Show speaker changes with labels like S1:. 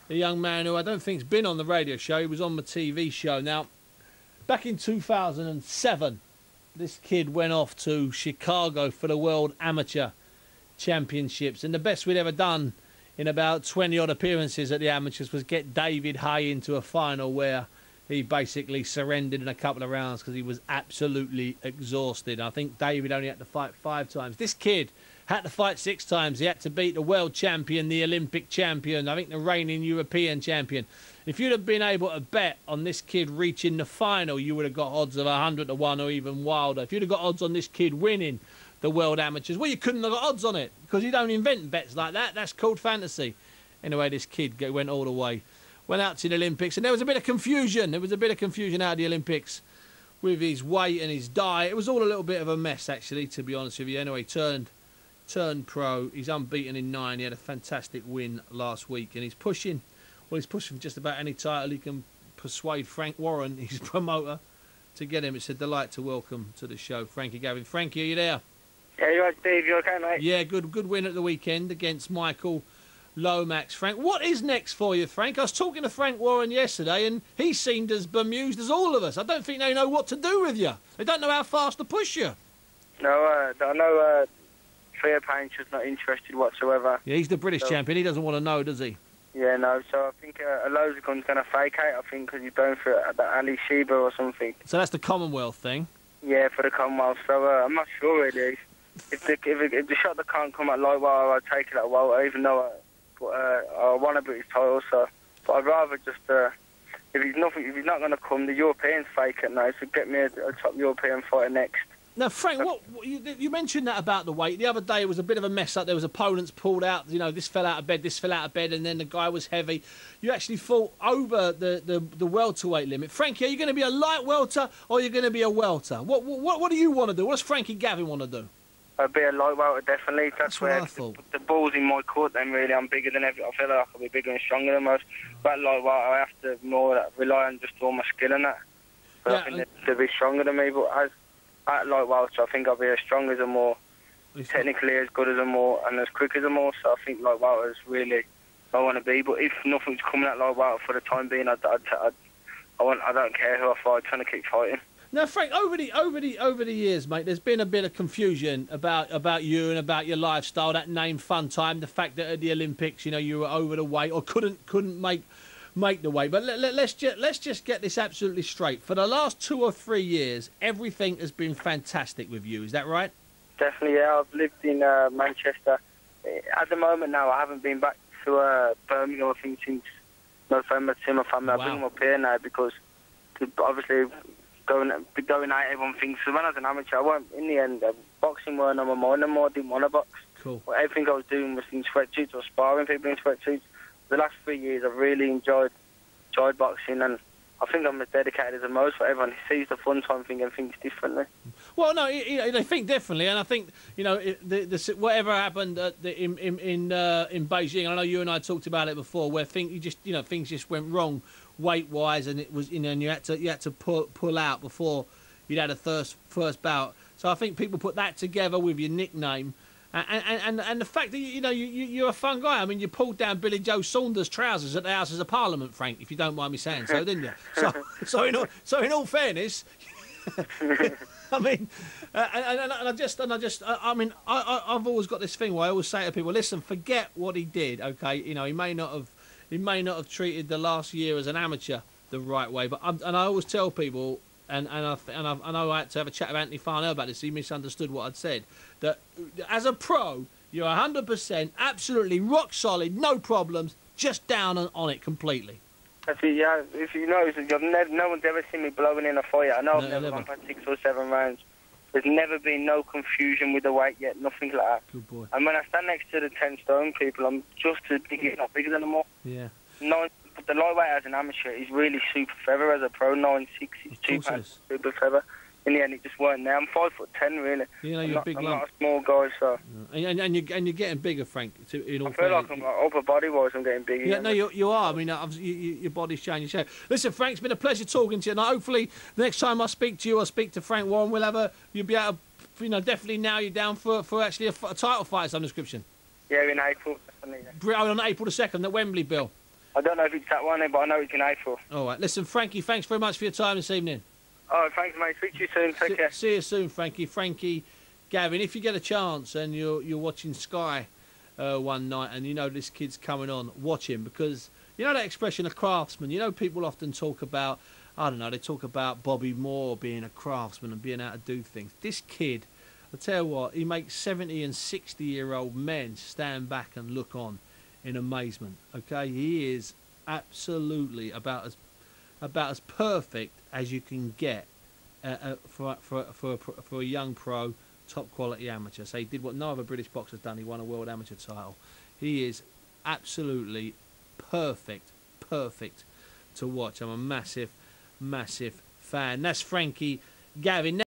S1: a young man who I don't think's been on the radio show. He was on my TV show. Now, back in 2007, this kid went off to Chicago for the World Amateur Championships, and the best we'd ever done in about 20-odd appearances at the amateurs was get David Hay into a final where he basically surrendered in a couple of rounds because he was absolutely exhausted. I think David only had to fight 5 times. This kid had to fight 6 times. He had to beat the world champion, the Olympic champion, I think the reigning European champion. If you'd have been able to bet on this kid reaching the final, you would have got odds of 100 to 1 or even wilder. If you'd have got odds on this kid winning the World Amateurs, well, you couldn't have got odds on it because you don't invent bets like that. That's called fantasy. Anyway, this kid went all the way. Went out to the Olympics, and there was a bit of confusion. There was a bit of confusion out of the Olympics with his weight and his diet. It was all a little bit of a mess, actually, to be honest with you. Anyway, turned pro. He's unbeaten in 9. He had a fantastic win last week, and he's pushing. Well, he's pushing for just about any title he can persuade Frank Warren, his promoter, to get him. It's a delight to welcome to the show Frankie Gavin. Frankie, are you there?
S2: Yeah, you right, Steve? You okay, mate?
S1: Yeah, good win at the weekend against Michael Lomax. Frank, what is next for you, Frank? I was talking to Frank Warren yesterday, and he seemed as bemused as all of us. I don't think they know what to do with you. They don't know how fast to push you.
S2: No, I know Theophane's just not interested whatsoever.
S1: Yeah, he's the British champion. He doesn't want to know, does he?
S2: Yeah, no. So I think Alozagun's going to vacate, I think, because he's going for the Ali Sheba or something.
S1: So that's the Commonwealth thing?
S2: Yeah, for the Commonwealth. So I'm not sure, really. If the shot that can't come at lightweight, I'll take it at welter, even though I want a British title. So, but I'd rather just if he's not going to come, the Europeans fake it now. So get me a top European fighter next.
S1: Now, Frank, what you mentioned that about the weight. The other day it was a bit of a mess up. There was opponents pulled out. You know, this fell out of bed, this fell out of bed, and then the guy was heavy. You actually fought over the welterweight limit. Frankie, are you going to be a light welter or are you going to be a welter? What do you want to do? What does Frankie Gavin want to do?
S2: I'd be a light welter, definitely. That's
S1: what
S2: where
S1: I thought.
S2: The ball's in my court then, really. I'm bigger than every. I feel like I could be bigger and stronger than most. But light welter, I have to more rely on just all my skill and that. But I think they'll be stronger than me. But as at light welter, I think I'll be as strong as them more, technically as good as them more, and as quick as them more. So I think light welter is really I want to be. But if nothing's coming at light welter for the time being, I don't care who I fight. I'm trying to keep fighting.
S1: Now, Frank, over the years, mate, there's been a bit of confusion about you and about your lifestyle. That name, Fun Time, the fact that at the Olympics, you know, you were over the weight or couldn't make the weight. But let's just get this absolutely straight. For the last 2 or 3 years, everything has been fantastic with you. Is that right?
S2: Definitely, yeah. I've lived in Manchester. At the moment now, I haven't been back to Birmingham, I think, since November to see my family.
S1: Wow.
S2: I bring them up here now because obviously going out, everyone thinks. So when I was an amateur, I won't, in the end, boxing weren't on my mind anymore. I didn't want to box.
S1: Cool.
S2: Well, everything I was doing was in sweatsuits or sparring people in sweatsuits. The last 3 years, I've really enjoyed boxing, and I think I'm as dedicated as most. For everyone who sees the Fun Time thing and thinks differently. Well,
S1: no, they think differently, and I think whatever happened in Beijing. I know you and I talked about it before, where things just went wrong weight-wise, and it was and you had to pull out before you'd had a first bout. So I think people put that together with your nickname. And the fact that you're a fun guy. I mean, you pulled down Billy Joe Saunders' trousers at the Houses of Parliament, Frank, if you don't mind me saying so, didn't you? So in all fairness, I mean, I've always got this thing where I always say to people, listen, forget what he did. Okay, you know, he may not have treated the last year as an amateur the right way, but I always tell people. And I know I had to have a chat with Anthony Farnell about this. He misunderstood what I'd said. That as a pro, you're 100%, absolutely rock solid, no problems, just down on it completely.
S2: That's it, yeah. If you notice, no one's ever seen me blowing in a fight. I know I've never gone for 6 or 7 rounds. There's never been no confusion with the weight yet, nothing like that.
S1: Good boy.
S2: And when I stand next to the 10 stone people, I'm just as big, not bigger than them all.
S1: Yeah.
S2: But the lightweight as an amateur is really super feather. As a pro, 9'6" is 2 pounds super feather. In the end, it just weren't there. I'm 5'10", really.
S1: You know, you're a big lump.
S2: I'm not a small guy, so.
S1: And you're getting bigger, Frank. In all
S2: I feel like I'm upper body-wise, I'm getting bigger.
S1: Yeah, no, you are. I mean, your body's changing shape. Listen, Frank, it's been a pleasure talking to you. And hopefully, the next time I speak to you, I'll speak to Frank Warren. You'll be able to, definitely now you're down for actually a title fight of some description.
S2: Yeah, in April.
S1: On April the 2nd at Wembley, Bill.
S2: I don't know if it's that one, but I know it's in April.
S1: All right. Listen, Frankie, thanks very much for your time this evening.
S2: Oh, thanks, mate. Speak to you soon. Take care.
S1: See you soon, Frankie. Frankie Gavin, if you get a chance and you're watching Sky one night and you know this kid's coming on, watch him, because you know that expression, a craftsman. You know, people often talk about, I don't know, they talk about Bobby Moore being a craftsman and being able to do things. This kid, I tell you what, he makes 70 and 60-year-old men stand back and look on in amazement. Okay, he is absolutely about as perfect as you can get for a young pro, top quality amateur. So he did what no other British boxer's done. He won a world amateur title. He is absolutely perfect to watch. I'm a massive fan. That's Frankie Gavin.